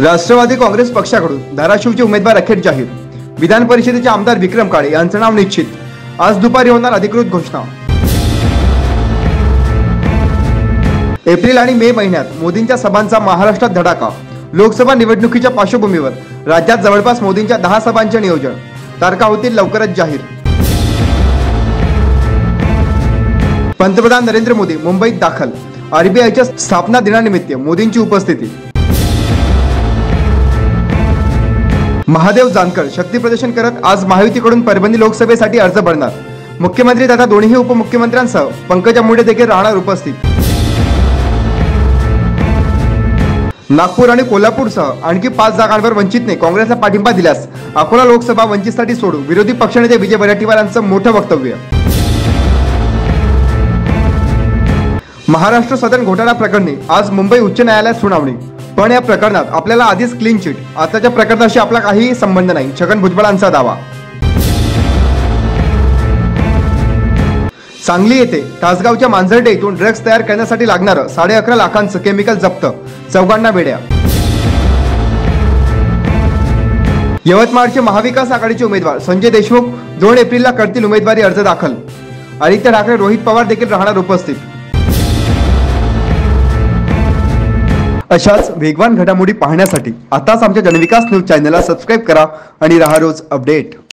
राष्ट्रवादी काँग्रेस पक्षाकडून धाराशिवचे उमेदवार अखेर जाहीर। विधान परिषदेचे आमदार विक्रम काळे यांचं नाव निश्चित। आज दुपारी होणार अधिकृत घोषणा। एप्रिल आणि मे महिन्यात मोदींच्या सभांचा महाराष्ट्रात धडाका। लोकसभा निवडणुकीच्या पार्श्वभूमीवर राज्यात जवळपास मोदींच्या 10 सभांचे नियोजन। तारखा होतील लवकरच जाहीर। पंतप्रधान नरेंद्र मोदी मुंबईत दाखल। आरबीआयच्या स्थापना दिनानिमित्त मोदींची उपस्थिती। महादेव जानकर शक्ती प्रदर्शन करत आज महायुतीकडून परभणी लोकसभेसाठी अर्ज भरणार। मुख्यमंत्री तथा दोन्ही उपमुख्यमंत्र्यांसह पंकजा मुंडे देखील राहणार उपस्थित। नागपूर आणि कोल्हापूरसह आणखी 5 जागांवर वंचितने काँग्रेसला पाठिंबा दिल्यास अकोला लोकसभा वंचितसाठी सोडू, विरोधी पक्षनेते विजय वडेट्टीवार यांचं मोठं वक्तव्य। महाराष्ट्र सदन घोटाळा प्रकरणी आज मुंबई उच्च न्यायालयात सुनावणी। पण या प्रकरणात आपल्याला आधीच क्लीन चिट, आताच्या प्रकरणाशी आपला काहीही संबंध नाही, छगन भुजबळांचा दावा। सांगली येथे तासगावच्या मांजर्डे येथून ड्रग्ज तयार करण्यासाठी लागणारं 11.5 लाखांचं केमिकल जप्त, 4 वेड्या। यवतमाळचे महाविकास आघाडीचे उमेदवार संजय देशमुख 2 एप्रिलला करतील उमेदवारी अर्ज दाखल। आदित्य ठाकरे, रोहित पवार देखील राहणार उपस्थित। अशाच वेगवान घडामोडी पाहण्यासाठी आताच आमच्या जनविकास न्यूज चॅनलला सबस्क्राइब करा आणि रहा रोज अपडेट।